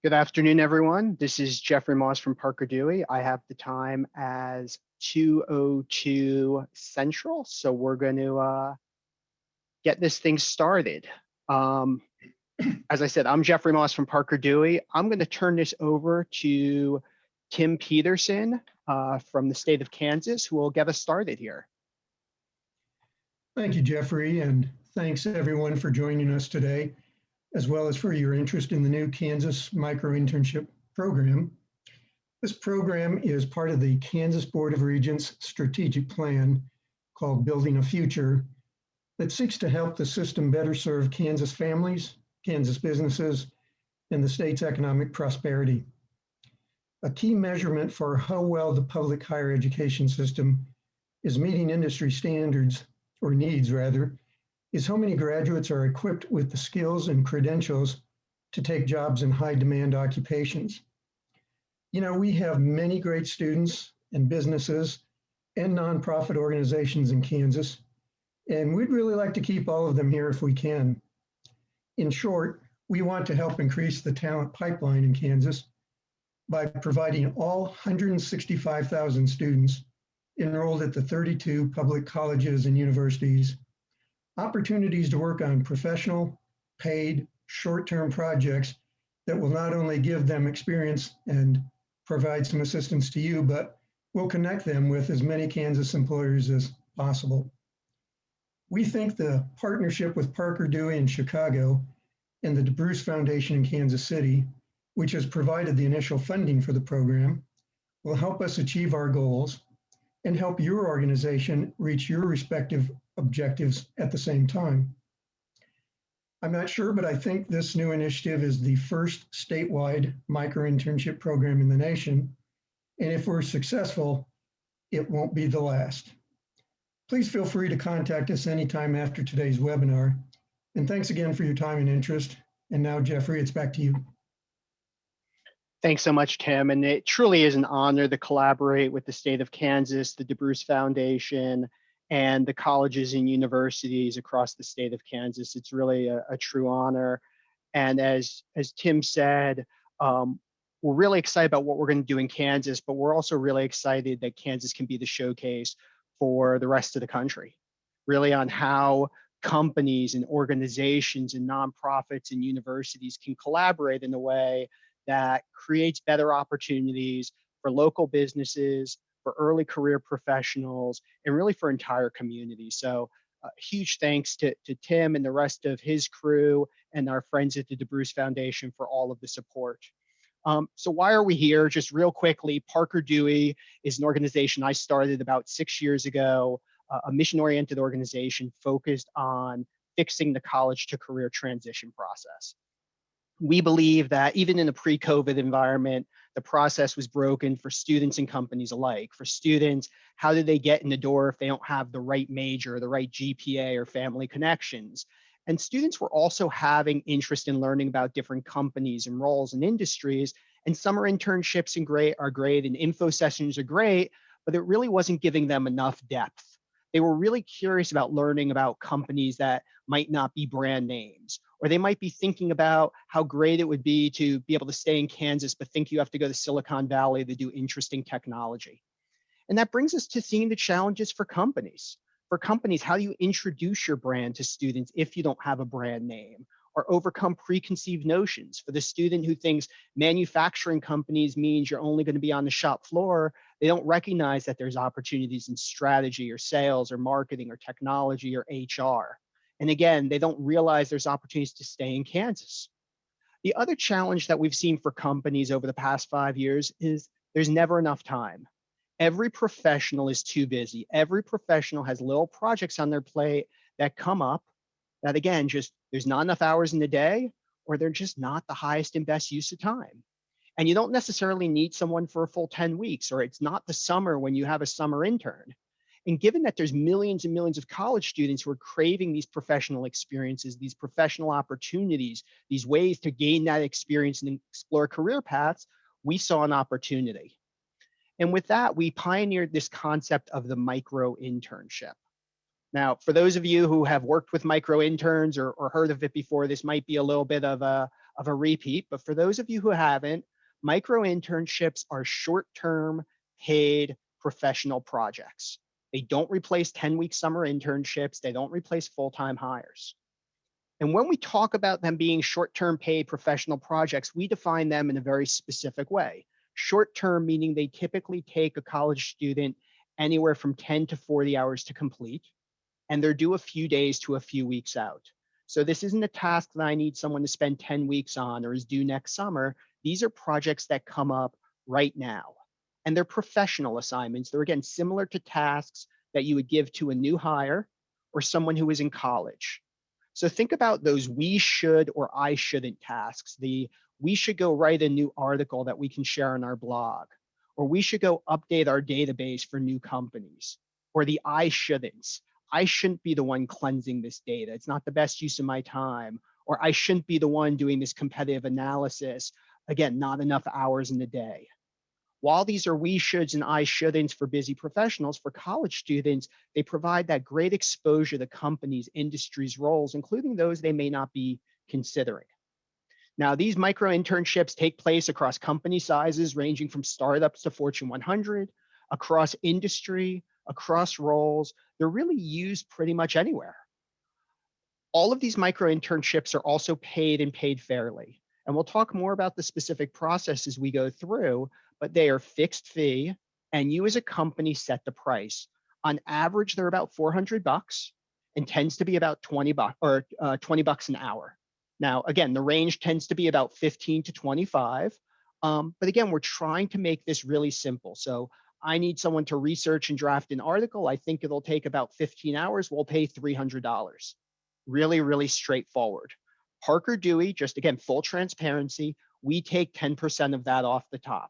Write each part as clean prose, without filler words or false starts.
Good afternoon, everyone. This is Jeffrey Moss from Parker Dewey. I have the time as 2:02 Central, so we're going to get this thing started. As I said, I'm Jeffrey Moss from Parker Dewey. I'm going to turn this over to Tim Peterson from the state of Kansas, who will get us started here. Thank you, Jeffrey, and thanks everyone for joining us today, as well as for your interest in the new Kansas Micro-Internship program. This program is part of the Kansas Board of Regents strategic plan called Building a Future that seeks to help the system better serve Kansas families, Kansas businesses, and the state's economic prosperity. A key measurement for how well the public higher education system is meeting industry standards, or needs rather, is how many graduates are equipped with the skills and credentials to take jobs in high demand occupations. You know, we have many great students and businesses and nonprofit organizations in Kansas, and we'd really like to keep all of them here if we can. In short, we want to help increase the talent pipeline in Kansas by providing all 165,000 students enrolled at the 32 public colleges and universities opportunities to work on professional, paid, short-term projects that will not only give them experience and provide some assistance to you, but will connect them with as many Kansas employers as possible. We think the partnership with Parker Dewey in Chicago and the DeBruce Foundation in Kansas City, which has provided the initial funding for the program, will help us achieve our goals and help your organization reach your respective objectives at the same time. I'm not sure, but I think this new initiative is the first statewide micro-internship program in the nation. And if we're successful, it won't be the last. Please feel free to contact us anytime after today's webinar. And thanks again for your time and interest. And now, Jeffrey, it's back to you. Thanks so much, Tim. And it truly is an honor to collaborate with the state of Kansas, the DeBruce Foundation, and the colleges and universities across the state of Kansas. It's really a true honor. And as Tim said, we're really excited about what we're going to do in Kansas, but we're also really excited that Kansas can be the showcase for the rest of the country, really on how companies and organizations and nonprofits and universities can collaborate in a way that creates better opportunities for local businesses, for early career professionals, and really for entire communities. So huge thanks to Tim and the rest of his crew and our friends at the DeBruce Foundation for all of the support. So why are we here? Just real quickly, Parker Dewey is an organization I started about 6 years ago, a mission-oriented organization focused on fixing the college to career transition process. We believe that even in a pre-COVID environment, the process was broken for students and companies alike. For students, how do they get in the door if they don't have the right major, the right GPA, or family connections? And students were also having interest in learning about different companies and roles and industries. And summer internships are great, and info sessions are great, but it really wasn't giving them enough depth. They were really curious about learning about companies that might not be brand names, or they might be thinking about how great it would be to be able to stay in Kansas, but think you have to go to Silicon Valley to do interesting technology. And that brings us to seeing the challenges for companies. For companies, how do you introduce your brand to students if you don't have a brand name, or overcome preconceived notions? For the student who thinks manufacturing companies means you're only going to be on the shop floor, they don't recognize that there's opportunities in strategy or sales or marketing or technology or HR. And again, they don't realize there's opportunities to stay in Kansas. The other challenge that we've seen for companies over the past 5 years is there's never enough time. Every professional is too busy. Every professional has little projects on their plate that come up that, again, just there's not enough hours in the day, or they're just not the highest and best use of time. And you don't necessarily need someone for a full 10 weeks, or it's not the summer when you have a summer intern. And given that there's millions and millions of college students who are craving these professional experiences, these professional opportunities, these ways to gain that experience and explore career paths, we saw an opportunity. And with that, we pioneered this concept of the micro-internship. Now, for those of you who have worked with micro-interns or heard of it before, this might be a little bit of a of a repeat, but for those of you who haven't, micro-internships are short-term paid professional projects. They don't replace 10-week summer internships. They don't replace full-time hires. And when we talk about them being short-term paid professional projects, we define them in a very specific way. Short-term meaning they typically take a college student anywhere from 10 to 40 hours to complete, and they're due a few days to a few weeks out. So this isn't a task that I need someone to spend 10 weeks on or is due next summer. These are projects that come up right now. And they're professional assignments. They're, again, similar to tasks that you would give to a new hire or someone who is in college. So think about those we should or I shouldn't tasks. The we should go write a new article that we can share on our blog, or we should go update our database for new companies, or the I shouldn'ts. I shouldn't be the one cleansing this data. It's not the best use of my time, or I shouldn't be the one doing this competitive analysis. Again, not enough hours in the day. While these are we shoulds and I shouldn'ts for busy professionals, for college students, they provide that great exposure to companies, industries, roles, including those they may not be considering. Now, these micro internships take place across company sizes ranging from startups to Fortune 100, across industry, across roles. They're really used pretty much anywhere. All of these micro internships are also paid and paid fairly. And we'll talk more about the specific process as we go through, but they are fixed fee and you as a company set the price. On average, they're about $400 and tends to be about 20 bucks or 20 bucks an hour. Now, again, the range tends to be about 15 to 25. But again, we're trying to make this really simple. So I need someone to research and draft an article. I think it'll take about 15 hours. We'll pay $300. Really, really straightforward. Parker Dewey, just again, full transparency, we take 10% of that off the top.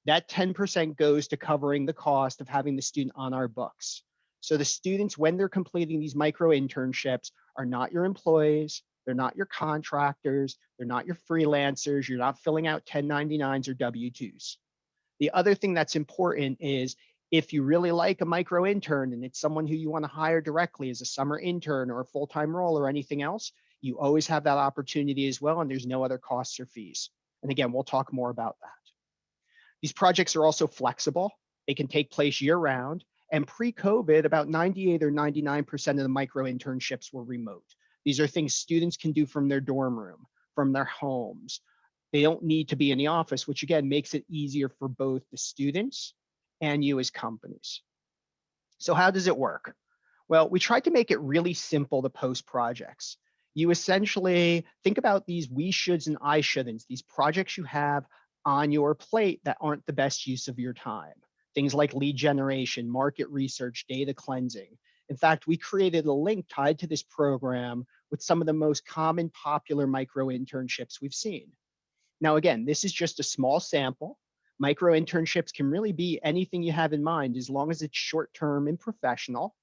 That 10% goes to covering the cost of having the student on our books. So the students, when they're completing these micro internships, are not your employees, they're not your contractors, they're not your freelancers, you're not filling out 1099s or W-2s. The other thing that's important is if you really like a micro intern and it's someone who you want to hire directly as a summer intern or a full-time role or anything else, you always have that opportunity as well, and there's no other costs or fees. And again, we'll talk more about that. These projects are also flexible. They can take place year-round. And pre-COVID, about 98 or 99% of the micro internships were remote. These are things students can do from their dorm room, from their homes. They don't need to be in the office, which again makes it easier for both the students and you as companies. So how does it work? Well, we tried to make it really simple to post projects. You essentially think about these we shoulds and I shouldn'ts, these projects you have on your plate that aren't the best use of your time. Things like lead generation, market research, data cleansing. In fact, we created a link tied to this program with some of the most common popular micro internships we've seen. Now, again, this is just a small sample. Micro internships can really be anything you have in mind as long as it's short-term and professional.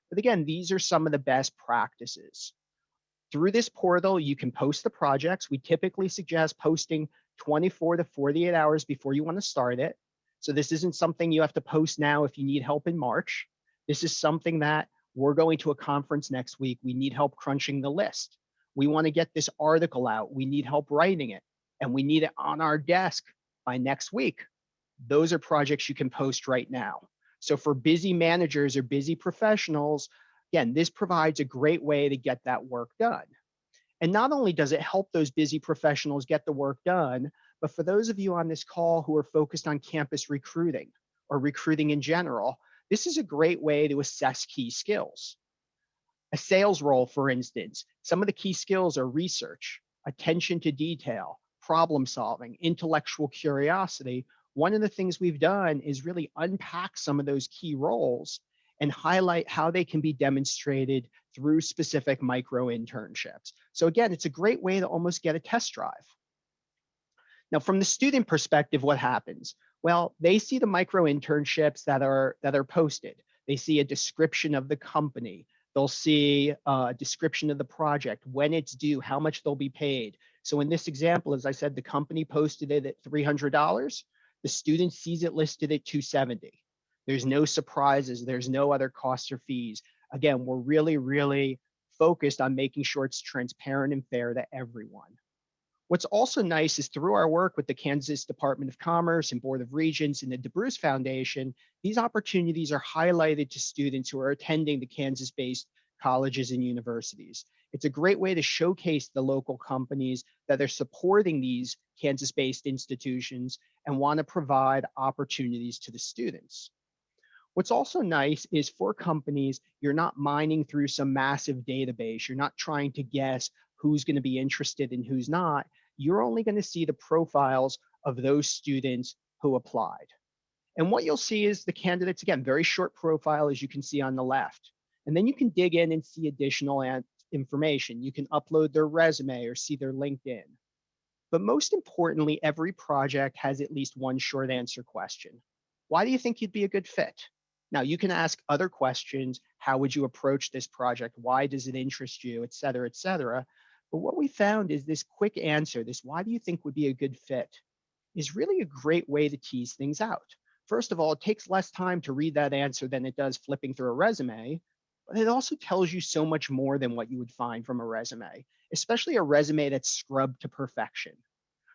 But again, these are some of the best practices. Through this portal, you can post the projects. We typically suggest posting 24 to 48 hours before you want to start it. So this isn't something you have to post now if you need help in March. This is something that we're going to a conference next week. We need help crunching the list. We want to get this article out. We need help writing it, and we need it on our desk by next week. Those are projects you can post right now. So for busy managers or busy professionals, again, this provides a great way to get that work done. And not only does it help those busy professionals get the work done, but for those of you on this call who are focused on campus recruiting or recruiting in general, this is a great way to assess key skills. A sales role, for instance, some of the key skills are research, attention to detail, problem solving, intellectual curiosity. One of the things we've done is really unpack some of those key roles and highlight how they can be demonstrated through specific micro internships. So again, it's a great way to almost get a test drive. Now, from the student perspective, what happens? Well, they see the micro internships that are posted. They see a description of the company. They'll see a description of the project, when it's due, how much they'll be paid. So in this example, as I said, the company posted it at $300. The student sees it listed at $270. There's no surprises. There's no other costs or fees. Again, we're really, really focused on making sure it's transparent and fair to everyone. What's also nice is through our work with the Kansas Department of Commerce and Board of Regents and the DeBruce Foundation, these opportunities are highlighted to students who are attending the Kansas-based colleges and universities. It's a great way to showcase the local companies that are supporting these Kansas-based institutions and want to provide opportunities to the students. What's also nice is for companies, you're not mining through some massive database. You're not trying to guess who's going to be interested and who's not. You're only going to see the profiles of those students who applied. And what you'll see is the candidates, again, very short profile, as you can see on the left. And then you can dig in and see additional information. You can upload their resume or see their LinkedIn. But most importantly, every project has at least one short answer question. Why do you think you'd be a good fit? Now, you can ask other questions. How would you approach this project? Why does it interest you, et cetera, et cetera. But what we found is this quick answer, this why do you think would be a good fit, is really a great way to tease things out. First of all, it takes less time to read that answer than it does flipping through a resume, but it also tells you so much more than what you would find from a resume, especially a resume that's scrubbed to perfection.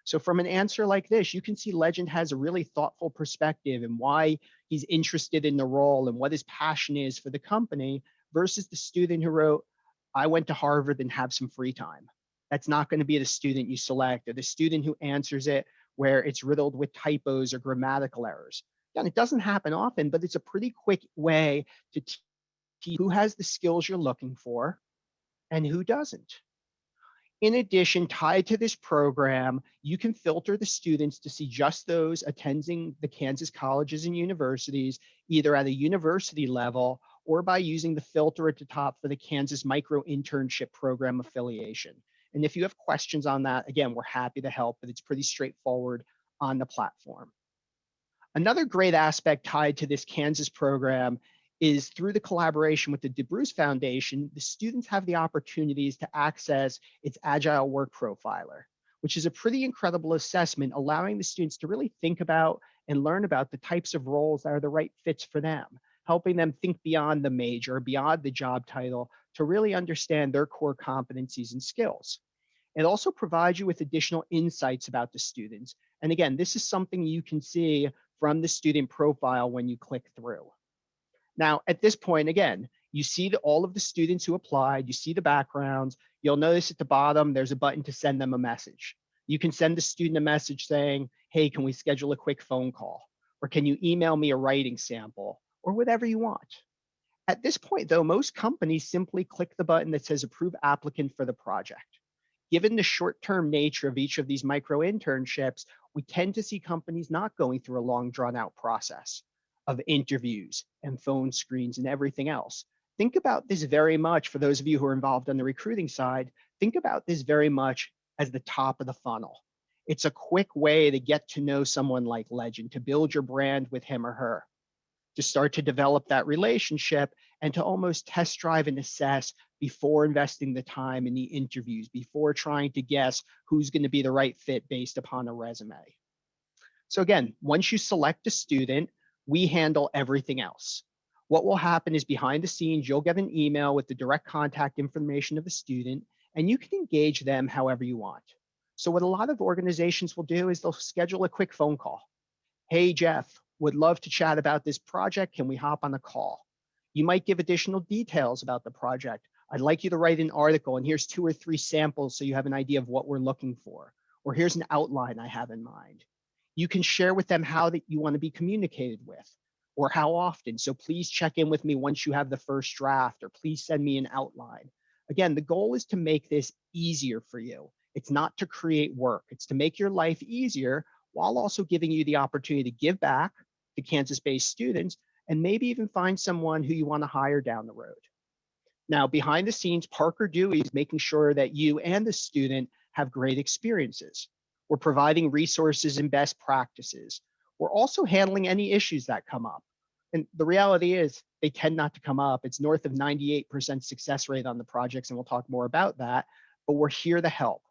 So from an answer like this, you can see Legend has a really thoughtful perspective and why he's interested in the role and what his passion is for the company versus the student who wrote, I went to Harvard and have some free time. That's not going to be the student you select, or the student who answers it where it's riddled with typos or grammatical errors. Again, it doesn't happen often, but it's a pretty quick way to teach who has the skills you're looking for and who doesn't. In addition, tied to this program, you can filter the students to see just those attending the Kansas colleges and universities, either at a university level or by using the filter at the top for the Kansas Micro-Internship program affiliation. And if you have questions on that, again, we're happy to help, but it's pretty straightforward on the platform. Another great aspect tied to this Kansas program is through the collaboration with the DeBruce Foundation, the students have the opportunities to access its Agile Work Profiler, which is a pretty incredible assessment, allowing the students to really think about and learn about the types of roles that are the right fits for them, helping them think beyond the major, beyond the job title, to really understand their core competencies and skills. It also provides you with additional insights about the students. And again, this is something you can see from the student profile when you click through. Now, at this point, again, you see all of the students who applied, you see the backgrounds. You'll notice at the bottom, there's a button to send them a message. You can send the student a message saying, hey, can we schedule a quick phone call? Or can you email me a writing sample? Or whatever you want. At this point, though, most companies simply click the button that says approve applicant for the project. Given the short-term nature of each of these micro-internships, we tend to see companies not going through a long, drawn-out process of interviews and phone screens and everything else. Think about this very much, for those of you who are involved on the recruiting side, think about this very much as the top of the funnel. It's a quick way to get to know someone like Legend, to build your brand with him or her, to start to develop that relationship, and to almost test drive and assess before investing the time in the interviews, before trying to guess who's going to be the right fit based upon a resume. So again, once you select a student, we handle everything else. What will happen is behind the scenes, you'll get an email with the direct contact information of the student, and you can engage them however you want. So what a lot of organizations will do is they'll schedule a quick phone call. Hey, Jeff, would love to chat about this project. Can we hop on a call? You might give additional details about the project. I'd like you to write an article, and here's 2 or 3 samples so you have an idea of what we're looking for. Or here's an outline I have in mind. You can share with them how that you want to be communicated with, or how often. So please check in with me once you have the first draft, or please send me an outline. Again, the goal is to make this easier for you. It's not to create work. It's to make your life easier while also giving you the opportunity to give back to Kansas-based students and maybe even find someone who you want to hire down the road. Now, behind the scenes, Parker Dewey is making sure that you and the student have great experiences. We're providing resources and best practices. We're also handling any issues that come up. And the reality is they tend not to come up. It's north of 98% success rate on the projects, and we'll talk more about that, but we're here to help.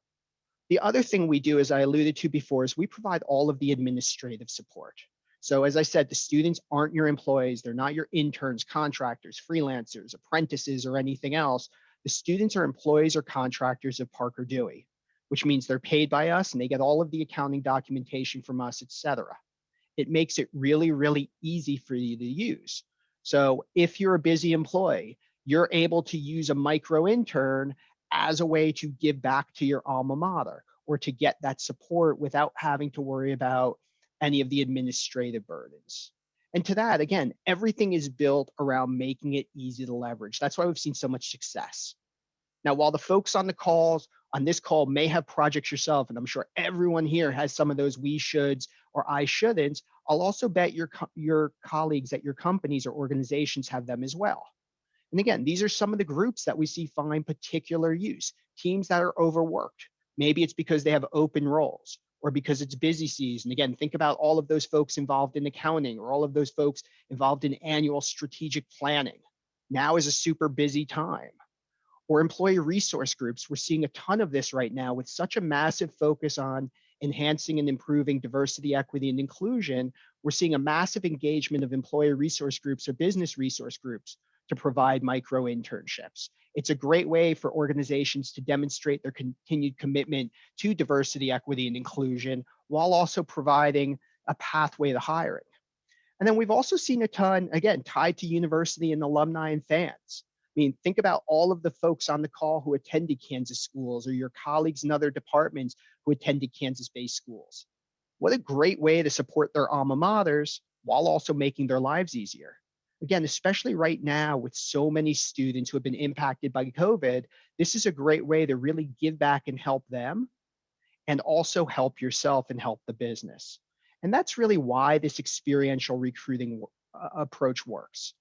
The other thing we do, as I alluded to before, is we provide all of the administrative support. So as I said, the students aren't your employees. They're not your interns, contractors, freelancers, apprentices, or anything else. The students are employees or contractors of Parker Dewey. which means they're paid by us and they get all of the accounting documentation from us, etc. It makes it really, really easy for you to use. So if you're a busy employee, you're able to use a micro intern as a way to give back to your alma mater or to get that support without having to worry about any of the administrative burdens. And to that, again, everything is built around making it easy to leverage. That's why we've seen so much success. Now, while the folks on this call may have projects yourself, and I'm sure everyone here has some of those we shoulds or I shouldn'ts, I'll also bet your colleagues at your companies or organizations have them as well. And again, these are some of the groups that we see find particular use. Teams that are overworked. Maybe it's because they have open roles or because it's busy season. Again, think about all of those folks involved in accounting or all of those folks involved in annual strategic planning. Now is a super busy time. Or employee resource groups. We're seeing a ton of this right now with such a massive focus on enhancing and improving diversity, equity, and inclusion. We're seeing a massive engagement of employee resource groups or business resource groups to provide micro internships. It's a great way for organizations to demonstrate their continued commitment to diversity, equity, and inclusion while also providing a pathway to hiring. And then we've also seen a ton, again, tied to university and alumni and fans. I mean, think about all of the folks on the call who attended Kansas schools or your colleagues in other departments who attended Kansas-based schools. What a great way to support their alma maters while also making their lives easier. Again, especially right now with so many students who have been impacted by COVID, this is a great way to really give back and help them and also help yourself and help the business. And that's really why this experiential recruiting approach works.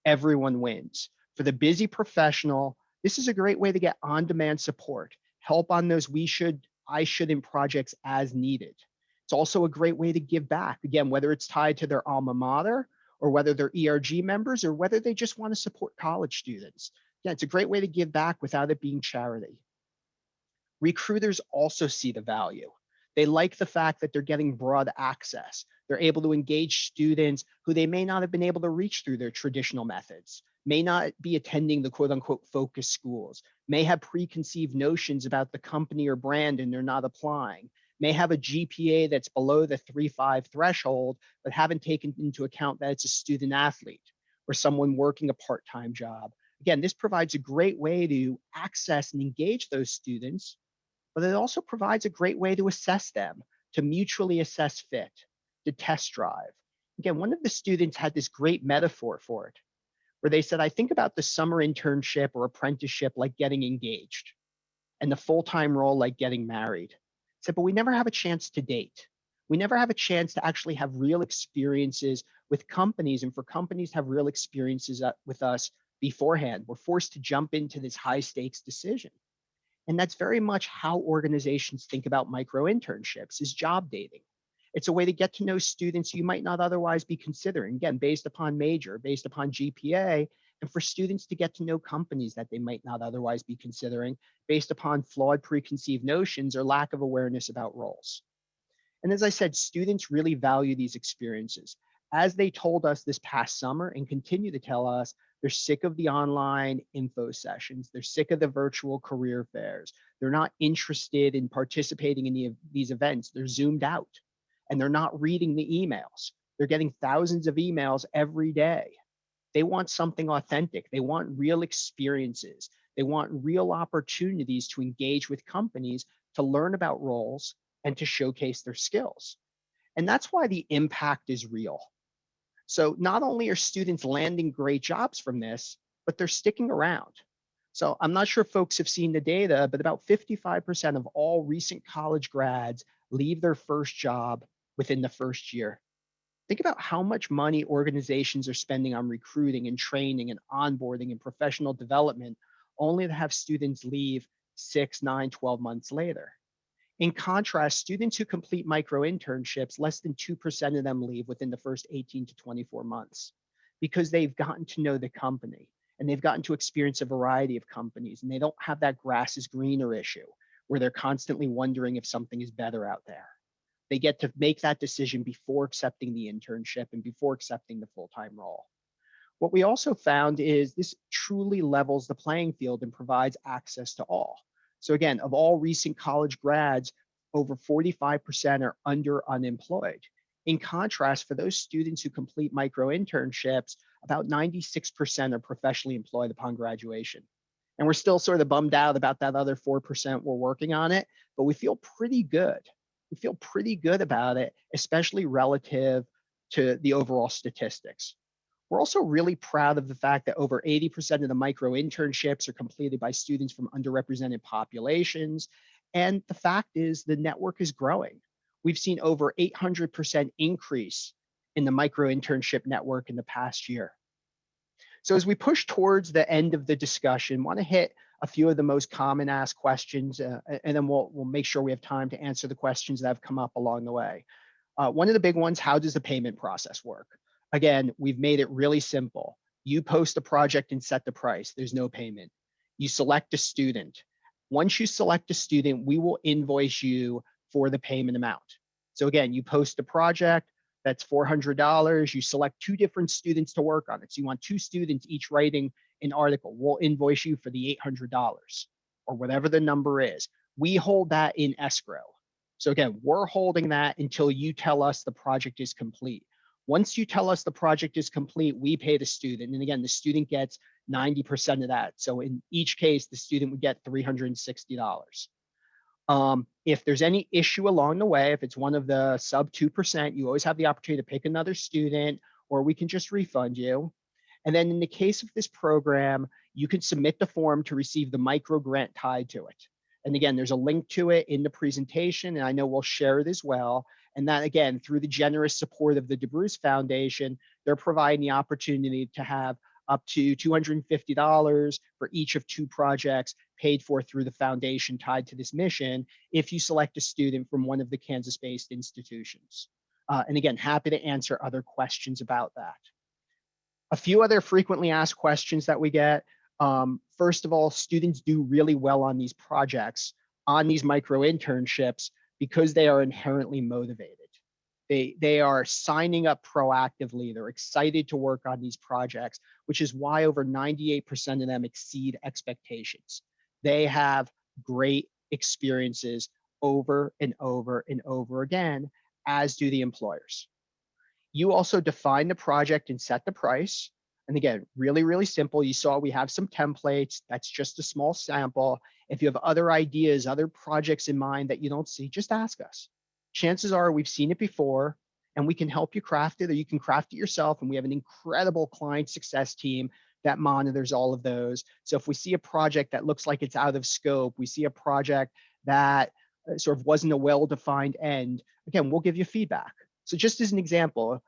Everyone wins. For the busy professional, this is a great way to get on-demand support, help on those we should, I shouldn't projects as needed. It's also a great way to give back, again, whether it's tied to their alma mater or whether they're ERG members or whether they just want to support college students. Yeah, it's a great way to give back without it being charity. Recruiters also see the value. They like the fact that they're getting broad access. They're able to engage students who they may not have been able to reach through their traditional methods, may not be attending the quote unquote focus schools, may have preconceived notions about the company or brand and they're not applying, may have a GPA that's below the 3.5 threshold, but haven't taken into account that it's a student athlete or someone working a part-time job. Again, this provides a great way to access and engage those students, but it also provides a great way to assess them, to mutually assess fit, to test drive. Again, one of the students had this great metaphor for it, where they said, I think about the summer internship or apprenticeship like getting engaged and the full-time role like getting married. I said, but we never have a chance to date. We never have a chance to actually have real experiences with companies and for companies to have real experiences with us beforehand. We're forced to jump into this high stakes decision. And that's very much how organizations think about micro internships is job dating. It's a way to get to know students you might not otherwise be considering, again, based upon major, based upon GPA, and for students to get to know companies that they might not otherwise be considering based upon flawed preconceived notions or lack of awareness about roles. And as I said, students really value these experiences. As they told us this past summer and continue to tell us, they're sick of the online info sessions. They're sick of the virtual career fairs. They're not interested in participating in these events. They're zoomed out and they're not reading the emails. They're getting thousands of emails every day. They want something authentic. They want real experiences. They want real opportunities to engage with companies, to learn about roles, and to showcase their skills. And that's why the impact is real. So not only are students landing great jobs from this, but they're sticking around. So I'm not sure if folks have seen the data, but about 55% of all recent college grads leave their first job within the first year. Think about how much money organizations are spending on recruiting and training and onboarding and professional development, only to have students leave 6, 9, 12 months later. In contrast, students who complete micro internships, less than 2% of them leave within the first 18 to 24 months because they've gotten to know the company and they've gotten to experience a variety of companies and they don't have that grass is greener issue where they're constantly wondering if something is better out there. They get to make that decision before accepting the internship and before accepting the full-time role. What we also found is this truly levels the playing field and provides access to all. So again, of all recent college grads, over 45% are under unemployed. In contrast, for those students who complete micro-internships, about 96% are professionally employed upon graduation. And we're still sort of bummed out about that other 4% we're working on it, but we feel pretty good. We feel pretty good about it, especially relative to the overall statistics. We're also really proud of the fact that over 80% of the micro-internships are completed by students from underrepresented populations. And the fact is the network is growing. We've seen over 800% increase in the micro-internship network in the past year. So as we push towards the end of the discussion, I want to hit a few of the most common asked questions, and then we'll make sure we have time to answer the questions that have come up along the way. One of the big ones, how does the payment process work? Again, we've made it really simple. You post a project and set the price. There's no payment. You select a student. Once you select a student, we will invoice you for the payment amount. So again, you post a project, that's $400. You select 2 different students to work on it. So you want 2 students each writing an article. We'll invoice you for the $800 or whatever the number is. We hold that in escrow. So again, we're holding that until you tell us the project is complete. Once you tell us the project is complete, we pay the student. And again, the student gets 90% of that. So in each case, the student would get $360. If there's any issue along the way, if it's one of the sub 2%, you always have the opportunity to pick another student, or we can just refund you. And then in the case of this program, you can submit the form to receive the micro grant tied to it. And again, there's a link to it in the presentation, and I know we'll share it as well. And that, again, through the generous support of the DeBruce Foundation, they're providing the opportunity to have up to $250 for each of 2 projects paid for through the foundation tied to this mission if you select a student from one of the Kansas-based institutions. And again, happy to answer other questions about that. A few other frequently asked questions that we get. First of all, students do really well on these projects, on these micro-internships, because they are inherently motivated. They are signing up proactively. They're excited to work on these projects, which is why over 98% of them exceed expectations. They have great experiences over and over and over again, as do the employers. You also define the project and set the price. And again, really, really simple. You saw we have some templates. That's just a small sample. If you have other ideas, other projects in mind that you don't see, just ask us. Chances are we've seen it before and we can help you craft it, or you can craft it yourself. And we have an incredible client success team that monitors all of those. So if we see a project that looks like it's out of scope, we see a project that sort of wasn't a well-defined end, again, we'll give you feedback. So just as an example,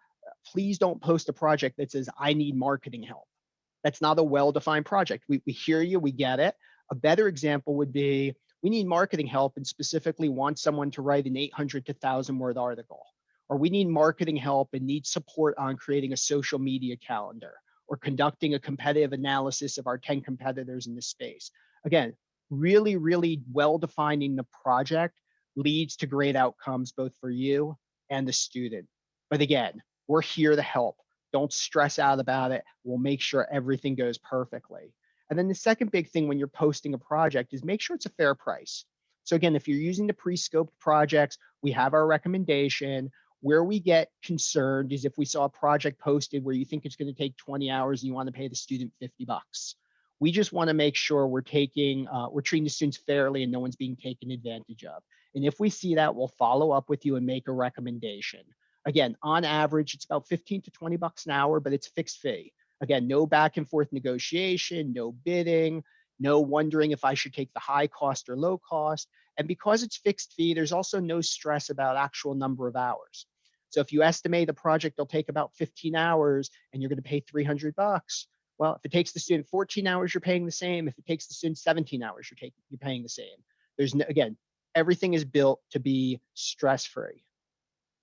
please don't post a project that says, I need marketing help. That's not a well-defined project. We hear you, we get it. A better example would be, we need marketing help and specifically want someone to write an 800 to 1,000 word article. Or we need marketing help and need support on creating a social media calendar or conducting a competitive analysis of our 10 competitors in this space. Again, really, really well-defining the project leads to great outcomes, both for you and the student. But again, we're here to help. Don't stress out about it. We'll make sure everything goes perfectly. And then the second big thing when you're posting a project is make sure it's a fair price. So again, if you're using the pre-scoped projects, we have our recommendation. Where we get concerned is if we saw a project posted where you think it's going to take 20 hours and you want to pay the student $50. We just want to make sure we're treating the students fairly and no one's being taken advantage of. And if we see that, we'll follow up with you and make a recommendation. Again, on average, it's about 15 to 20 bucks an hour, but it's fixed fee. Again, no back and forth negotiation, no bidding, no wondering if I should take the high cost or low cost. And because it's fixed fee, there's also no stress about actual number of hours. So if you estimate the project will take about 15 hours and you're going to pay 300 bucks, well, if it takes the student 14 hours, you're paying the same. If it takes the student 17 hours, you're paying the same. There's no, again, everything is built to be stress-free.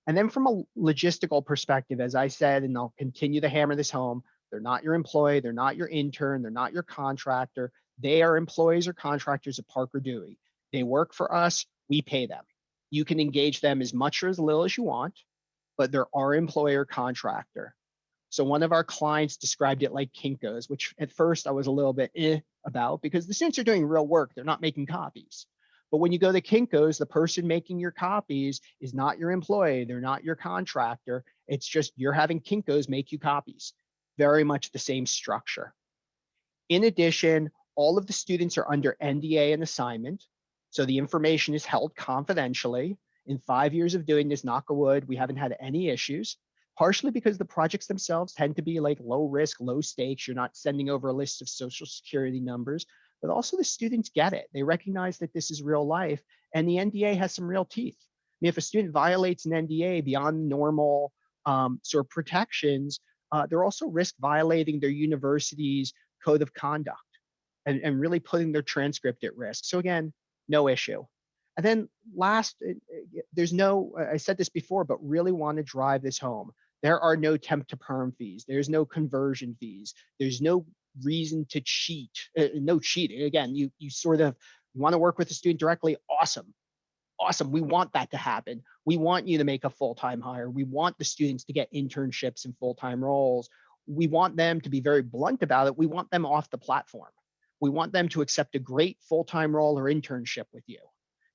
And then from a logistical perspective, as I said, and I'll continue to hammer this home, they're not your employee, they're not your intern, they're not your contractor. They are employees or contractors of Parker Dewey. They work for us, we pay them. You can engage them as much or as little as you want, but they're our employer contractor. So one of our clients described it like Kinko's, which at first I was a little bit about, because the students are doing real work. They're not making copies. But when you go to Kinko's, the person making your copies is not your employee. They're not your contractor. It's just you're having Kinko's make you copies. Very much the same structure. In addition, all of the students are under NDA and assignment. So the information is held confidentially. In 5 years of doing this, knock on wood, we haven't had any issues, partially because the projects themselves tend to be like low risk, low stakes. You're not sending over a list of social security numbers, but also the students get it. They recognize that this is real life, and the NDA has some real teeth. I mean, if a student violates an NDA beyond normal sort of protections, they're also risk violating their university's code of conduct and really putting their transcript at risk. So again, no issue. And then last, there's no, I said this before, but really want to drive this home. There are no temp to perm fees. There's no conversion fees. There's no reason to cheat, no cheating. Again, you sort of want to work with the student directly. Awesome. Awesome. We want that to happen. We want you to make a full-time hire. We want the students to get internships and full-time roles. We want them to be very blunt about it. We want them off the platform. We want them to accept a great full-time role or internship with you.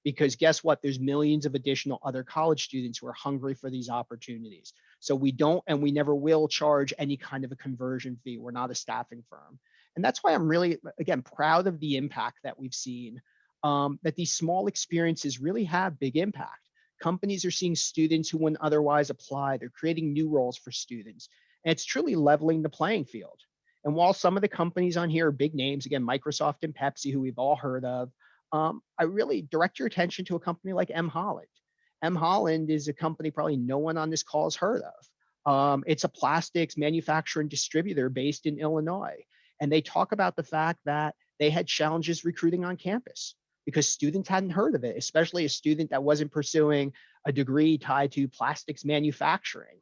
Because guess what? There's millions of additional other college students who are hungry for these opportunities. So we don't, and we never will charge any kind of a conversion fee. We're not a staffing firm. And that's why I'm really, again, proud of the impact that we've seen, that these small experiences really have big impact. Companies are seeing students who wouldn't otherwise apply. They're creating new roles for students. And it's truly leveling the playing field. And while some of the companies on here are big names, again, Microsoft and Pepsi, who we've all heard of, I really direct your attention to a company like M. Holland. M. Holland is a company probably no one on this call has heard of. It's a plastics manufacturer and distributor based in Illinois. And they talk about the fact that they had challenges recruiting on campus because students hadn't heard of it, especially a student that wasn't pursuing a degree tied to plastics manufacturing.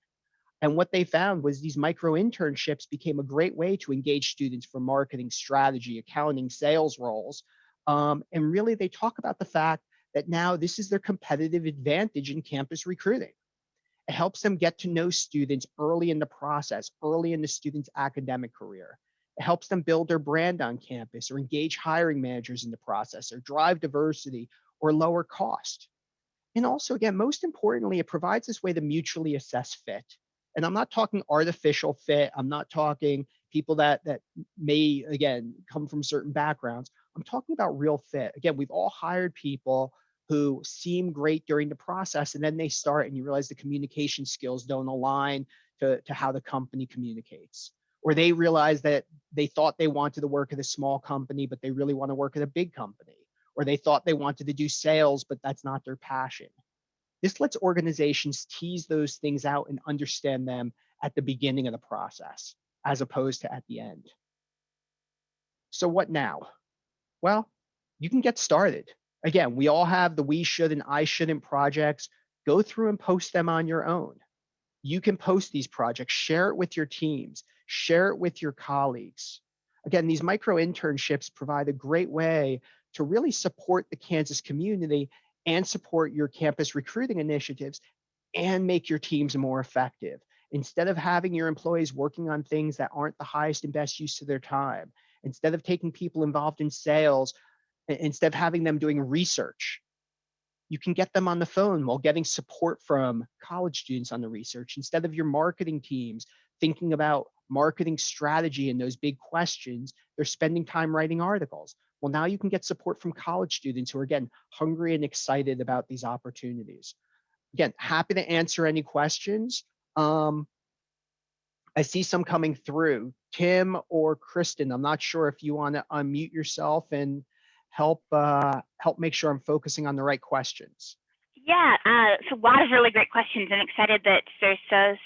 And what they found was these micro-internships became a great way to engage students for marketing, strategy, accounting, sales roles. And really, they talk about the fact that now this is their competitive advantage in campus recruiting. It helps them get to know students early in the process, early in the student's academic career. It helps them build their brand on campus or engage hiring managers in the process or drive diversity or lower cost. And also, again, most importantly, it provides this way to mutually assess fit. And I'm not talking artificial fit. I'm not talking people that may, again, come from certain backgrounds. I'm talking about real fit. Again, we've all hired people who seem great during the process, and then they start and you realize the communication skills don't align to how the company communicates. Or they realize that they thought they wanted to work at a small company, but they really want to work at a big company. Or they thought they wanted to do sales, but that's not their passion. This lets organizations tease those things out and understand them at the beginning of the process, as opposed to at the end. So what now? Well, you can get started. Again, we all have the we should and I shouldn't projects. Go through and post them on your own. You can post these projects, share it with your teams, share it with your colleagues. Again, these micro-internships provide a great way to really support the Kansas community and support your campus recruiting initiatives and make your teams more effective. Instead of having your employees working on things that aren't the highest and best use of their time, instead of taking people involved in sales, instead of having them doing research, you can get them on the phone while getting support from college students on the research. Instead of your marketing teams thinking about marketing strategy and those big questions, they're spending time writing articles. Well, now you can get support from college students who are, again, hungry and excited about these opportunities. Again, happy to answer any questions. I see some coming through. Tim or Kristen, I'm not sure if you want to unmute yourself and help make sure I'm focusing on the right questions. Yeah, so a lot of really great questions, and excited that there's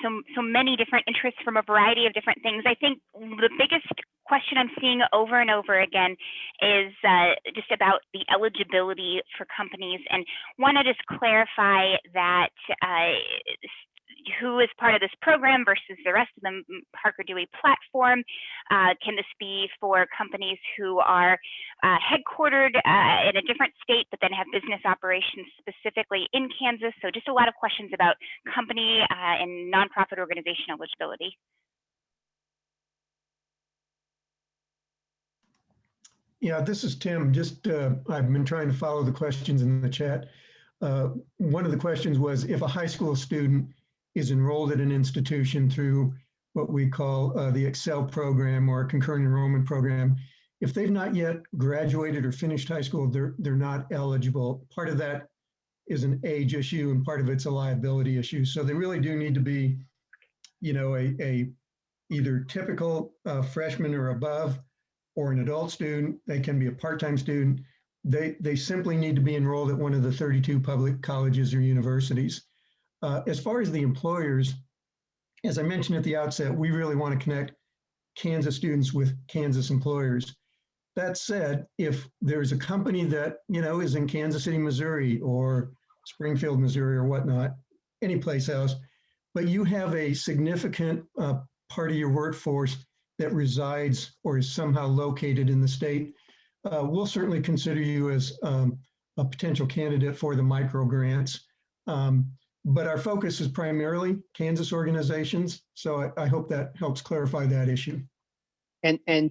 so many different interests from a variety of different things. I think the biggest question I'm seeing over and over again is just about the eligibility for companies, and want to just clarify that who is part of this program versus the rest of the Parker Dewey platform. Can this be for companies who are headquartered in a different state, but then have business operations specifically in Kansas? So just a lot of questions about company and nonprofit organization eligibility. Yeah, this is Tim. Just I've been trying to follow the questions in the chat. One of the questions was if a high school student is enrolled at an institution through what we call the Excel program or concurrent enrollment program, if they've not yet graduated or finished high school, they're not eligible. Part of that is an age issue and part of it's a liability issue. So they really do need to be, a either typical freshman or above, or an adult student. They can be a part-time student. They simply need to be enrolled at one of the 32 public colleges or universities. As far as the employers, as I mentioned at the outset, we really want to connect Kansas students with Kansas employers. That said, if there's a company that, is in Kansas City, Missouri, or Springfield, Missouri, or whatnot, any place else, but you have a significant part of your workforce that resides or is somehow located in the state, we'll certainly consider you as a potential candidate for the micro grants. But our focus is primarily Kansas organizations. So I hope that helps clarify that issue. And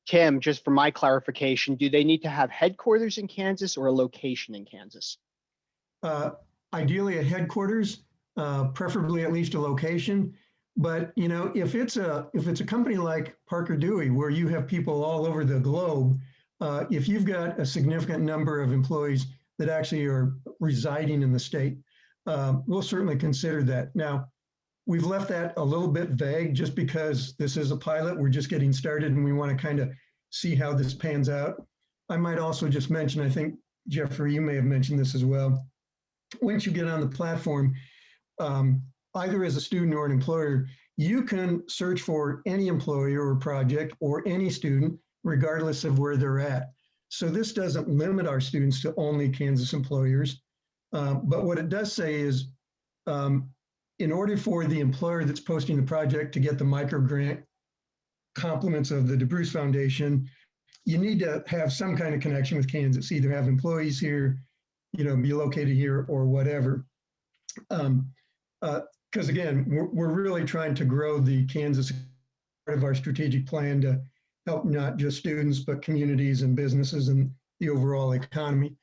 Tim, just for my clarification, do they need to have headquarters in Kansas or a location in Kansas? Ideally a headquarters, preferably at least a location. But if it's a company like Parker Dewey, where you have people all over the globe, if you've got a significant number of employees that actually are residing in the state, we'll certainly consider that. Now, we've left that a little bit vague just because this is a pilot. We're just getting started and we want to kind of see how this pans out. I might also just mention, I think, Jeffrey, you may have mentioned this as well. Once you get on the platform, either as a student or an employer, you can search for any employer or project or any student, regardless of where they're at. So this doesn't limit our students to only Kansas employers. But what it does say is, in order for the employer that's posting the project to get the micro grant compliments of the DeBruce Foundation, you need to have some kind of connection with Kansas, either have employees here, be located here or whatever. Because again, we're really trying to grow the Kansas part of our strategic plan to help not just students, but communities and businesses and the overall economy.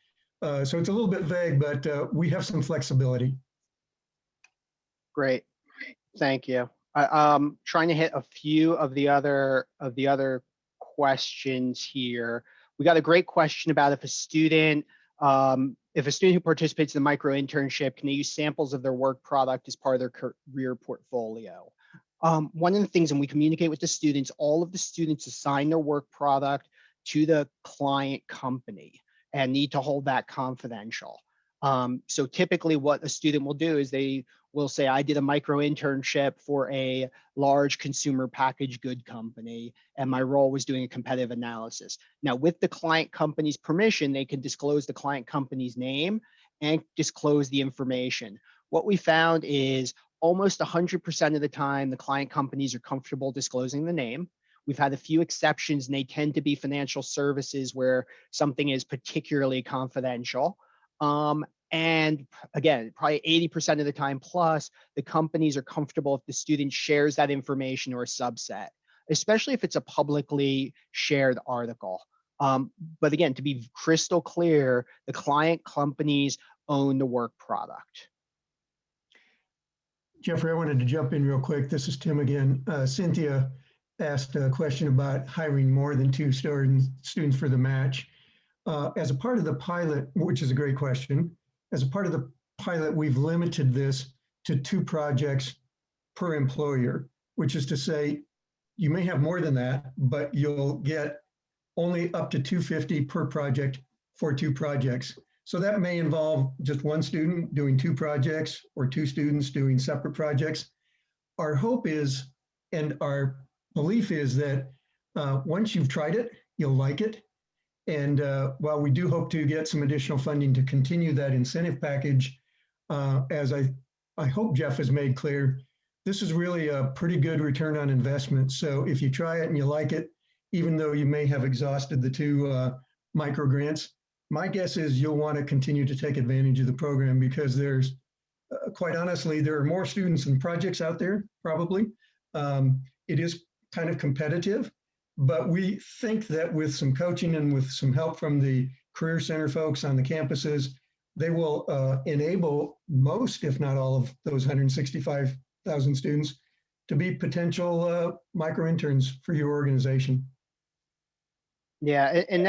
So it's a little bit vague, but we have some flexibility. Great, thank you. I'm trying to hit a few of the other questions here. We got a great question about if a student who participates in the micro internship, can they use samples of their work product as part of their career portfolio? One of the things, and we communicate with the students, all of the students assign their work product to the client company and need to hold that confidential. So typically what a student will do is they will say, I did a micro internship for a large consumer packaged good company, and my role was doing a competitive analysis. Now, with the client company's permission, they can disclose the client company's name and disclose the information. What we found is almost 100% of the time, the client companies are comfortable disclosing the name. We've had a few exceptions, and they tend to be financial services where something is particularly confidential. And again, probably 80% of the time plus, the companies are comfortable if the student shares that information or a subset, especially if it's a publicly shared article. But again, to be crystal clear, the client companies own the work product. Jeffrey, I wanted to jump in real quick. This is Tim again. Cynthia asked a question about hiring more than 2 students for the match. As a part of the pilot, which is a great question, as a part of the pilot, we've limited this to 2 projects per employer, which is to say, you may have more than that, but you'll get only up to $250 per project for 2 projects. So that may involve just 1 student doing 2 projects or 2 students doing separate projects. Our hope is, and our belief is that once you've tried it, you'll like it. And while we do hope to get some additional funding to continue that incentive package, as I hope Jeff has made clear, this is really a pretty good return on investment. So if you try it and you like it, even though you may have exhausted the 2 micro grants, my guess is you'll want to continue to take advantage of the program because there's, quite honestly, there are more students and projects out there, probably. It is kind of competitive. But we think that with some coaching and with some help from the Career Center folks on the campuses, they will enable most, if not all, of those 165,000 students to be potential micro interns for your organization. Yeah, and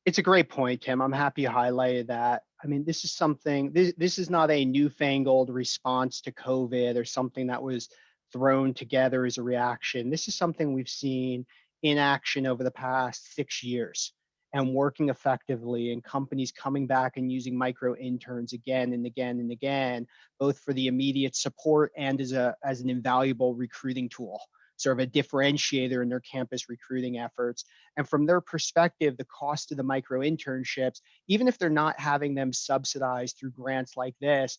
it's a great point, Tim. I'm happy you highlighted that. I mean, this is something, this is not a newfangled response to COVID or something that was thrown together as a reaction. This is something we've seen in action over the past 6 years and working effectively, and companies coming back and using micro interns again and again and again, both for the immediate support and as an invaluable recruiting tool, sort of a differentiator in their campus recruiting efforts. And from their perspective, the cost of the micro internships, even if they're not having them subsidized through grants like this,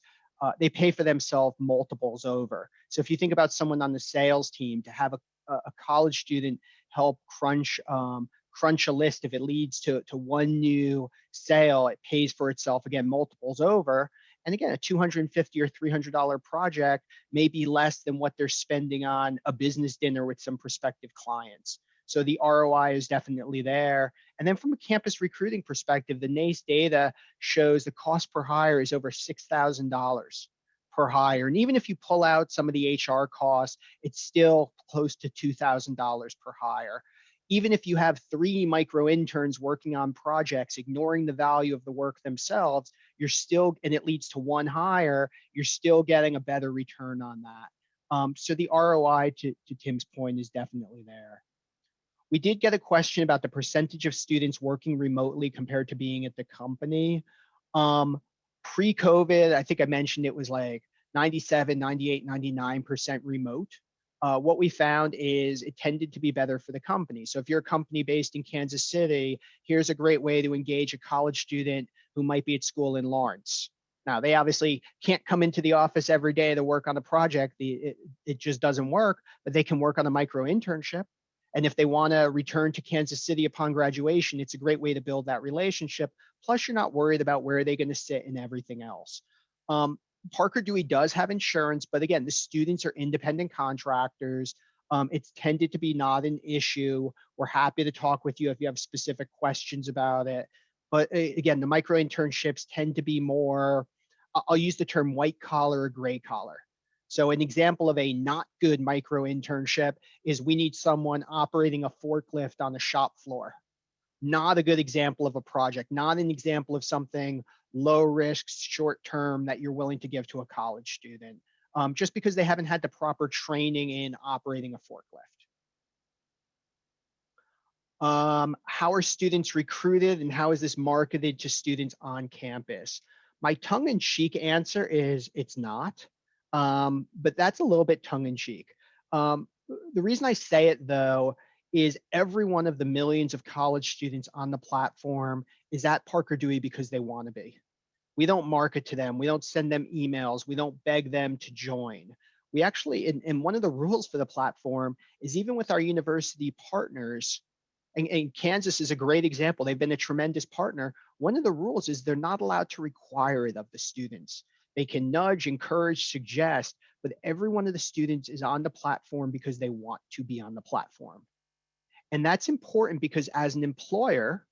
they pay for themselves multiples over. So if you think about someone on the sales team, to have a college student help crunch a list, if it leads to one new sale, it pays for itself again multiples over. And again, a $250 or $300 project may be less than what they're spending on a business dinner with some prospective clients. So the ROI is definitely there. And then from a campus recruiting perspective, the NACE data shows the cost per hire is over $6,000 per hire. And even if you pull out some of the HR costs, it's still close to $2,000 per hire. Even if you have 3 micro interns working on projects, ignoring the value of the work themselves, you're still, and it leads to 1 hire, you're still getting a better return on that. So the ROI, to Tim's point, is definitely there. We did get a question about the percentage of students working remotely compared to being at the company. Pre-COVID, I think I mentioned it was like 97, 98, 99% remote. What we found is it tended to be better for the company. So if you're a company based in Kansas City, here's a great way to engage a college student who might be at school in Lawrence. Now, they obviously can't come into the office every day to work on a project. It just doesn't work, but they can work on a micro internship. And if they want to return to Kansas City upon graduation, it's a great way to build that relationship. Plus, you're not worried about where they're going to sit and everything else. Parker Dewey does have insurance, but again, the students are independent contractors. It's tended to be not an issue. We're happy to talk with you if you have specific questions about it. But again, the micro internships tend to be more, I'll use the term white collar or gray collar. So an example of a not good micro internship is we need someone operating a forklift on the shop floor. Not a good example of a project, not an example of something low risk, short term that you're willing to give to a college student, just because they haven't had the proper training in operating a forklift. How are students recruited and how is this marketed to students on campus? My tongue-in-cheek answer is it's not, but that's a little bit tongue-in-cheek. The reason I say it though is every one of the millions of college students on the platform is at Parker Dewey because they want to be. We don't market to them. We don't send them emails. We don't beg them to join. We actually, and one of the rules for the platform is even with our university partners, and Kansas is a great example. They've been a tremendous partner. One of the rules is they're not allowed to require it of the students. They can nudge, encourage, suggest, but every one of the students is on the platform because they want to be on the platform. And that's important because as an employer,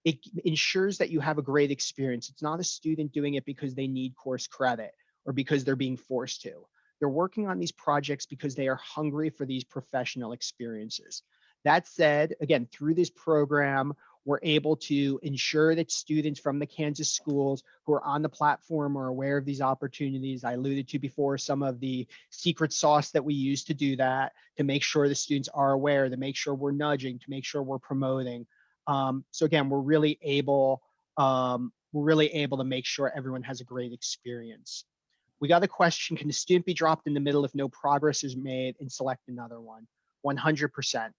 it ensures that you have a great experience. It's not a student doing it because they need course credit or because they're being forced to. They're working on these projects because they are hungry for these professional experiences. That said, again, through this program, we're able to ensure that students from the Kansas schools who are on the platform are aware of these opportunities. I alluded to before some of the secret sauce that we use to do that, to make sure the students are aware, to make sure we're nudging, to make sure we're promoting. So again, we're really able to make sure everyone has a great experience. We got a question, can the student be dropped in the middle if no progress is made and select another one? 100%.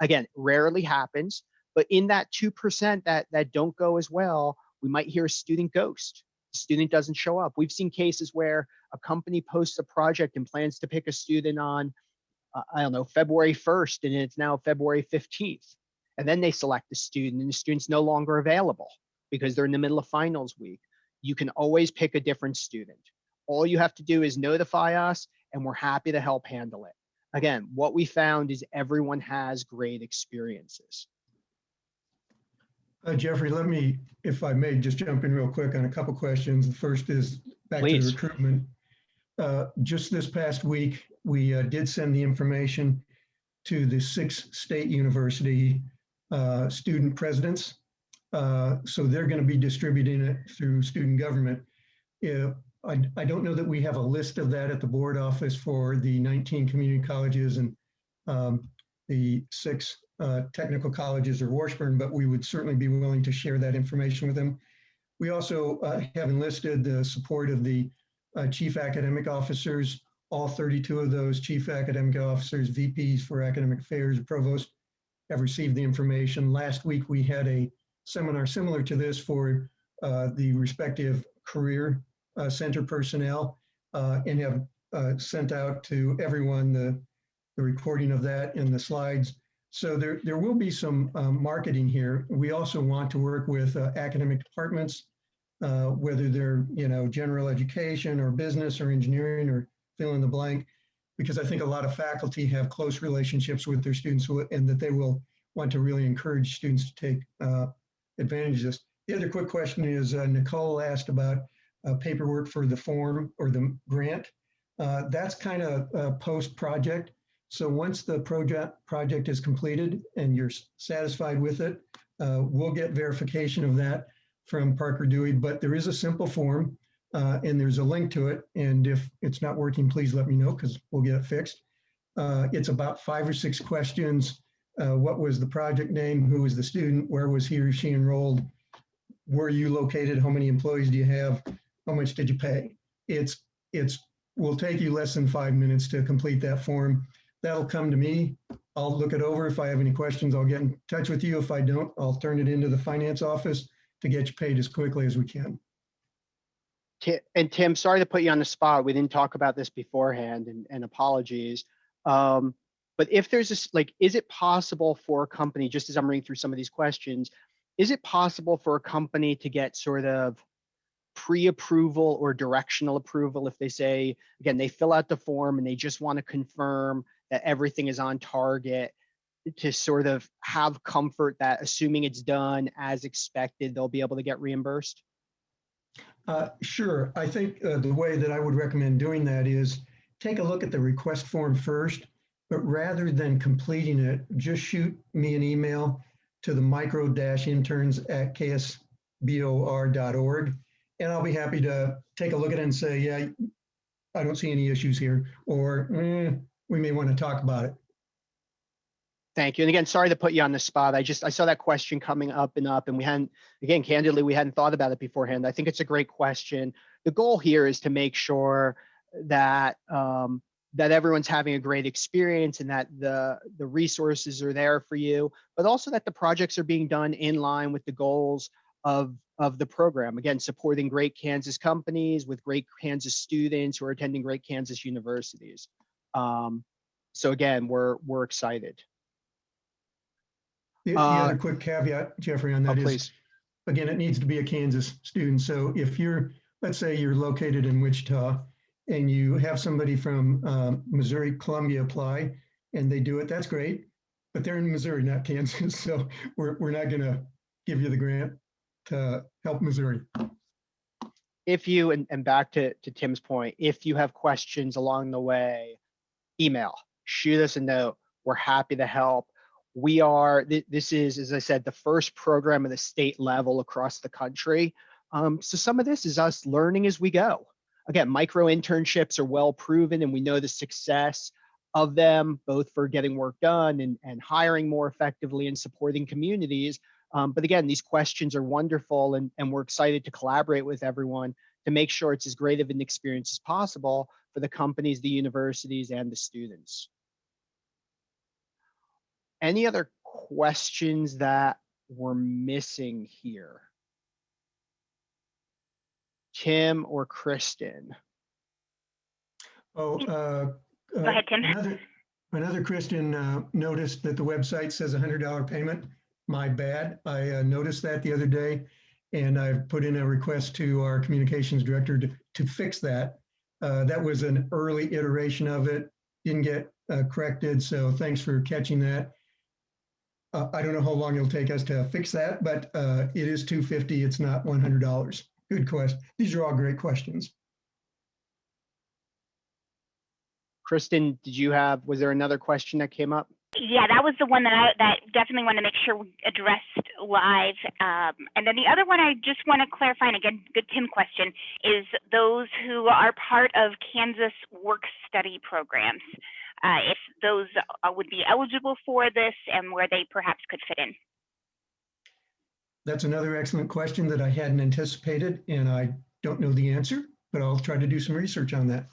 Again, rarely happens, but in that 2% that don't go as well, we might hear a student ghost. The student doesn't show up. We've seen cases where a company posts a project and plans to pick a student on, I don't know, February 1st, and it's now February 15th. And then they select the student and the student's no longer available because they're in the middle of finals week. You can always pick a different student. All you have to do is notify us and we're happy to help handle it. again, what we found is everyone has great experiences. Jeffrey, let me, if I may, just jump in real quick on a couple questions. The first is back to the Please. recruitment. Just this past week, we did send the information to the 6 state university student presidents. So they're going to be distributing it through student government. I don't know that we have a list of that at the board office for the 19 community colleges and the 6 technical colleges or Washburn, but we would certainly be willing to share that information with them. We also have enlisted the support of the chief academic officers. All 32 of those chief academic officers, VPs for academic affairs, provost, have received the information. Last week, we had a seminar similar to this for the respective career center personnel and have sent out to everyone the recording of that and the slides. So there will be some marketing here. We also want to work with academic departments, whether they're general education or business or engineering or fill in the blank, because I think a lot of faculty have close relationships with their students and that they will want to really encourage students to take advantage of this. The other quick question is Nicole asked about paperwork for the form or the grant. That's kind of a post-project. So once the project is completed and you're satisfied with it, we'll get verification of that from Parker Dewey, but there is a simple form and there's a link to it. And if it's not working, please let me know because we'll get it fixed. It's about 5 or 6 questions. What was the project name? Who was the student? Where was he or she enrolled? Where are you located? How many employees do you have? How much did you pay? It will take you less than 5 minutes to complete that form. That'll come to me. I'll look it over. If I have any questions, I'll get in touch with you. If I don't, I'll turn it into the finance office to get you paid as quickly as we can. And Tim, sorry to put you on the spot. We didn't talk about this beforehand, and apologies. But if there's this, is it possible for a company, just as I'm reading through some of these questions, is it possible for a company to get sort of pre-approval or directional approval if they say, again, they fill out the form and they just want to confirm that everything is on target, to sort of have comfort that assuming it's done as expected, they'll be able to get reimbursed? Sure. I think the way that I would recommend doing that is take a look at the request form first, but rather than completing it, just shoot me an email to the micro-interns@ksbor.org, and I'll be happy to take a look at it and say, yeah, I don't see any issues here, or we may want to talk about it. Thank you. And again, sorry to put you on the spot. I saw that question coming up, and we hadn't, again, candidly, we hadn't thought about it beforehand. I think it's a great question. The goal here is to make sure that that everyone's having a great experience and that the resources are there for you, but also that the projects are being done in line with the goals of the program. Again, supporting great Kansas companies with great Kansas students who are attending great Kansas universities. So again, we're excited. The other quick caveat, Jeffrey, on that is, again, it needs to be a Kansas student. So if you're, let's say you're located in Wichita and you have somebody from Missouri, Columbia apply and they do it, that's great, but they're in Missouri, not Kansas. So we're not going to give you the grant to help Missouri. If you, and back to Tim's point, if you have questions along the way, email, shoot us a note. We're happy to help. We are, this is, as I said, the first program at the state level across the country. So some of this is us learning as we go. Again, micro-internships are well proven, and we know the success of them, both for getting work done and hiring more effectively and supporting communities. But again, these questions are wonderful, and we're excited to collaborate with everyone to make sure it's as great of an experience as possible for the companies, the universities, and the students. Any other questions that we're missing here? Tim or Kristen? Oh, go ahead, Tim. Another Kristen noticed that the website says $100 payment. My bad. I noticed that the other day, and I've put in a request to our communications director to fix that. That was an early iteration of it. didn't get corrected, so thanks for catching that. I don't know how long it'll take us to fix that, but it is $250. It's not $100. Good question. These are all great questions. Kristen, was there another question that came up? Yeah, that was the one that that definitely want to make sure we addressed live. And then the other one I just want to clarify, and again, good Tim question, is those who are part of Kansas work study programs, if those would be eligible for this and where they perhaps could fit in. That's another excellent question that I hadn't anticipated, and I don't know the answer, but I'll try to do some research on that.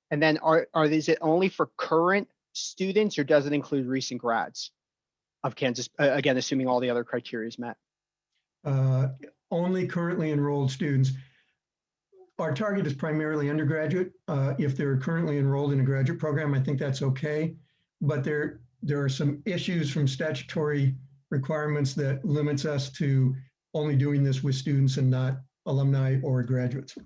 And then is it only for current students, or does it include recent grads of Kansas? Again, assuming all the other criteria is met. Only currently enrolled students. Our target is primarily undergraduate. If they're currently enrolled in a graduate program, I think that's okay. But there are some issues from statutory requirements that limits us to only doing this with students and not alumni or graduates.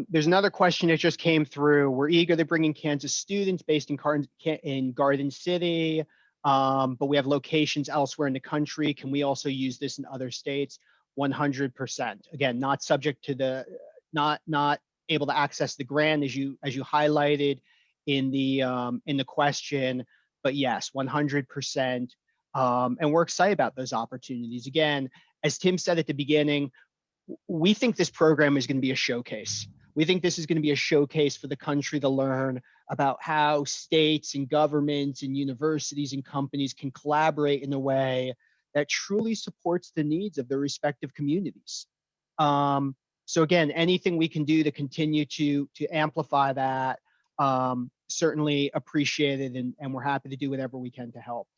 There's another question that just came through. We're eager to bring in Kansas students based in Garden City, but we have locations elsewhere in the country. Can we also use this in other states? 100%. Again, not subject to not able to access the grant as you highlighted in the question, but yes, 100%. And we're excited about those opportunities. Again, as Tim said at the beginning, we think this program is going to be a showcase. We think this is going to be a showcase for the country to learn about how states and governments and universities and companies can collaborate in a way that truly supports the needs of their respective communities. So again, anything we can do to continue to amplify that, certainly appreciated, and we're happy to do whatever we can to help.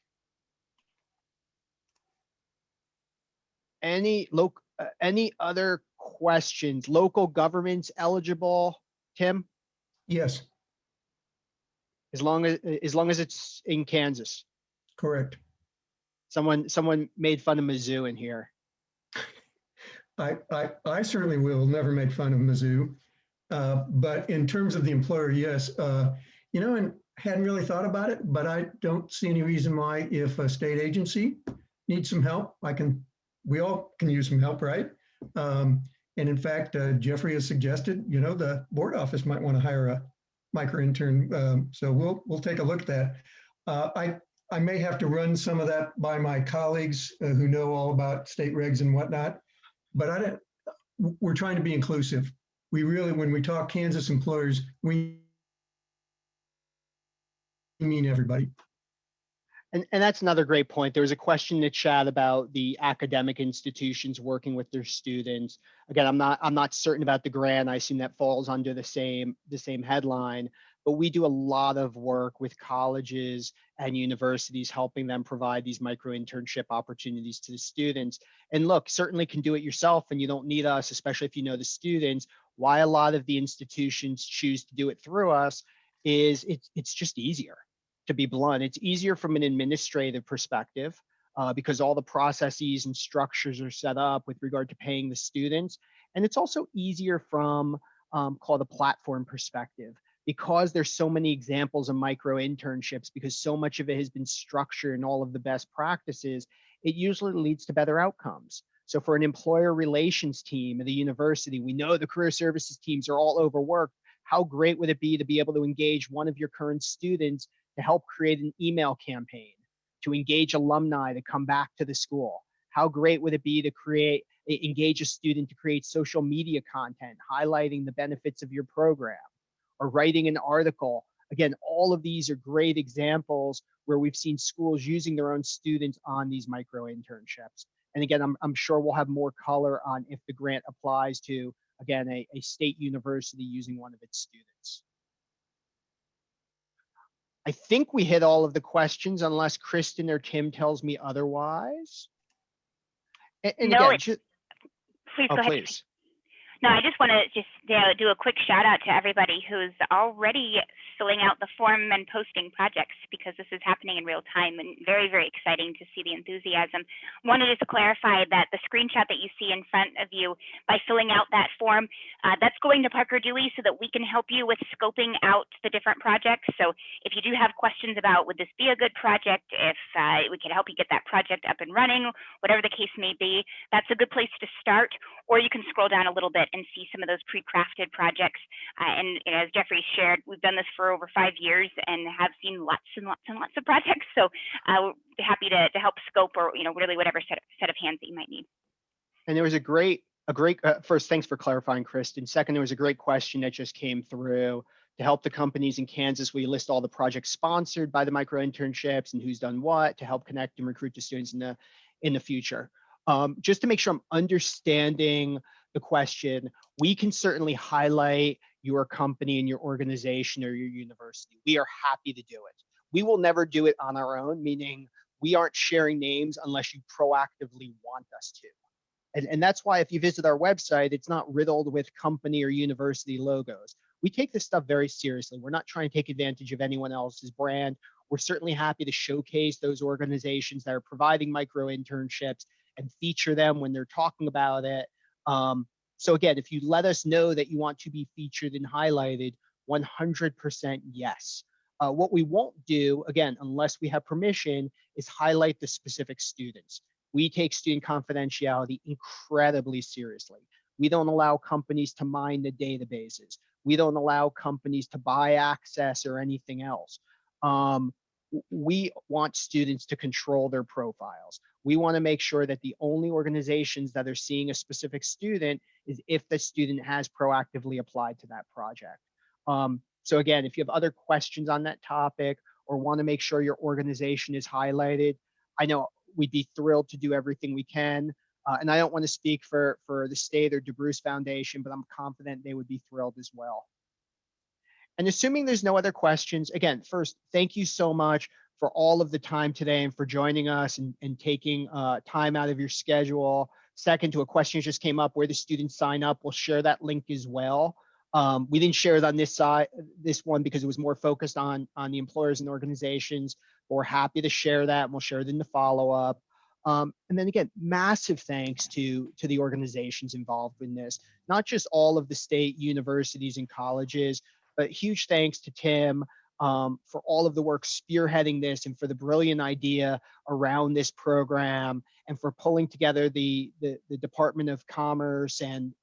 Any other questions? Local governments eligible, Tim? Yes. As long as it's in Kansas. Correct. Someone made fun of Mizzou in here. I certainly will never make fun of Mizzou. But in terms of the employer, yes. And hadn't really thought about it, but I don't see any reason why, if a state agency needs some help, we all can use some help, right? And in fact, Jeffrey has suggested, the board office might want to hire a micro intern. So we'll take a look at that. I may have to run some of that by my colleagues who know all about state regs and whatnot, but we're trying to be inclusive. We really, when we talk Kansas employers, we mean everybody. And that's another great point. There was a question in the chat about the academic institutions working with their students. Again, I'm not certain about the grant. I assume that falls under the same headline, but we do a lot of work with colleges and universities, helping them provide these micro internship opportunities to the students. And look, certainly can do it yourself, and you don't need us, especially if you know the students. Why a lot of the institutions choose to do it through us is it's just easier. To be blunt, it's easier from an administrative perspective because all the processes and structures are set up with regard to paying the students. And it's also easier from called a platform perspective, because there's so many examples of micro internships, because so much of it has been structured in all of the best practices, it usually leads to better outcomes. So for an employer relations team at the university, we know the career services teams are all overworked. How great would it be to be able to engage one of your current students to help create an email campaign, to engage alumni to come back to the school? How great would it be to engage a student to create social media content, highlighting the benefits of your program, or writing an article? Again, all of these are great examples where we've seen schools using their own students on these micro internships. And again, I'm sure we'll have more color on if the grant applies to, again, a state university using one of its students. I think we hit all of the questions, unless Kristen or Tim tells me otherwise. And no, again, please go ahead. please. No, I just want to do a quick shout out to everybody who's already filling out the form and posting projects, because this is happening in real time and very, very exciting to see the enthusiasm. Wanted just to clarify that the screenshot that you see in front of you, by filling out that form, that's going to Parker Dewey so that we can help you with scoping out the different projects. So if you do have questions about would this be a good project, if we can help you get that project up and running, whatever the case may be, that's a good place to start. Or you can scroll down a little bit and see some of those pre-crafted projects. And as Jeffrey shared, we've done this for over 5 years and have seen lots and lots and lots of projects. So we're happy to help scope, or really whatever set of hands that you might need. And there was a great first, thanks for clarifying, Kristen. Second, there was a great question that just came through to help the companies in Kansas. We list all the projects sponsored by the micro-internships and who's done what to help connect and recruit the students in the future. Just to make sure I'm understanding the question, we can certainly highlight your company and your organization or your university. We are happy to do it. We will never do it on our own, meaning we aren't sharing names unless you proactively want us to. And that's why if you visit our website, it's not riddled with company or university logos. We take this stuff very seriously. We're not trying to take advantage of anyone else's brand. We're certainly happy to showcase those organizations that are providing micro-internships and feature them when they're talking about it. So again, if you let us know that you want to be featured and highlighted, 100% yes. What we won't do, again, unless we have permission, is highlight the specific students. We take student confidentiality incredibly seriously. We don't allow companies to mine the databases. We don't allow companies to buy access or anything else. We want students to control their profiles. We want to make sure that the only organizations that are seeing a specific student is if the student has proactively applied to that project. So again, if you have other questions on that topic or want to make sure your organization is highlighted, I know we'd be thrilled to do everything we can. And I don't want to speak for the state or DeBruce Foundation, but I'm confident they would be thrilled as well. And assuming there's no other questions, again, first, thank you so much for all of the time today and for joining us and taking time out of your schedule. Second, to a question that just came up, where the students sign up, we'll share that link as well. We didn't share it on this one because it was more focused on the employers and organizations, but we're happy to share that, and we'll share it in the follow-up. And then again, massive thanks to the organizations involved in this, not just all of the state universities and colleges, but huge thanks to Tim for all of the work spearheading this and for the brilliant idea around this program, and for pulling together the Department of Commerce and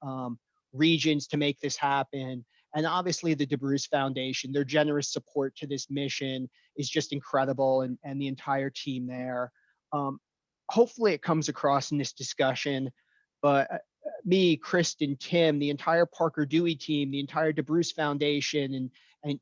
regions to make this happen. And obviously the DeBruce Foundation, their generous support to this mission is just incredible, and the entire team there. Hopefully it comes across in this discussion, but me, Kristen, Tim, the entire Parker Dewey team, the entire DeBruce Foundation,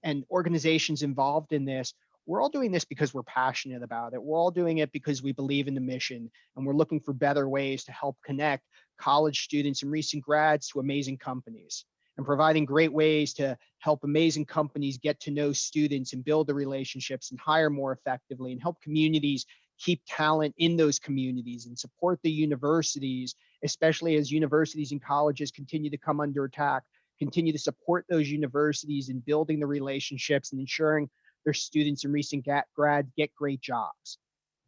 and organizations involved in this, we're all doing this because we're passionate about it. We're all doing it because we believe in the mission, and we're looking for better ways to help connect college students and recent grads to amazing companies, and providing great ways to help amazing companies get to know students and build the relationships and hire more effectively, and help communities keep talent in those communities, and support the universities, especially as universities and colleges continue to come under attack, continue to support those universities in building the relationships and ensuring their students and recent grads get great jobs,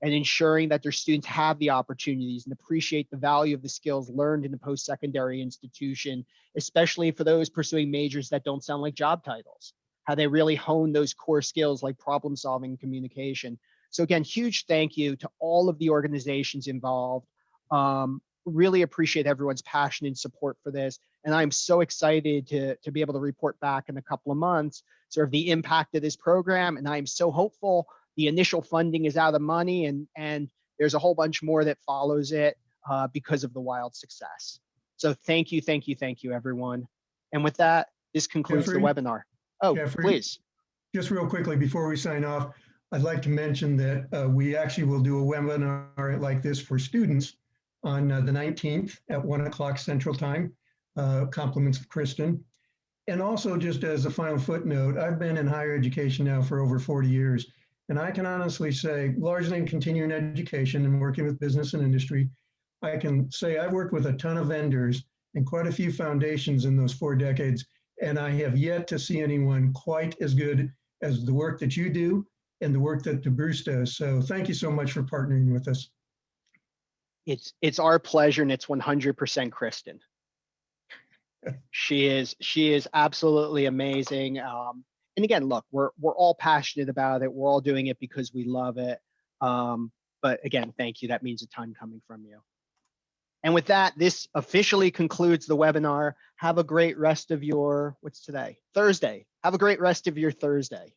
and ensuring that their students have the opportunities and appreciate the value of the skills learned in the post-secondary institution, especially for those pursuing majors that don't sound like job titles, how they really hone those core skills like problem solving and communication. So again, huge thank you to all of the organizations involved. Really appreciate everyone's passion and support for this. And I'm so excited to be able to report back in a couple of months, sort of the impact of this program. And I'm so hopeful. The initial funding is out of money, and there's a whole bunch more that follows it because of the wild success. So thank you, everyone. And with that, this concludes the webinar. Oh, Jeffrey, please. Just real quickly before we sign off, I'd like to mention that we actually will do a webinar like this for students on the 19th at 1 o'clock Central Time, compliments of Kristen. And also, just as a final footnote, I've been in higher education now for over 40 years. And I can honestly say, largely in continuing education and working with business and industry, I can say I've worked with a ton of vendors and quite a few foundations in those 4 decades. And I have yet to see anyone quite as good as the work that you do and the work that DeBruce does. So thank you so much for partnering with us. It's our pleasure, and it's 100% Kristen. She is absolutely amazing. And again, look, we're all passionate about it. We're all doing it because we love it. But again, thank you. That means a ton coming from you. And with that, this officially concludes the webinar. Have a great rest of your, what's today? Thursday. Have a great rest of your Thursday.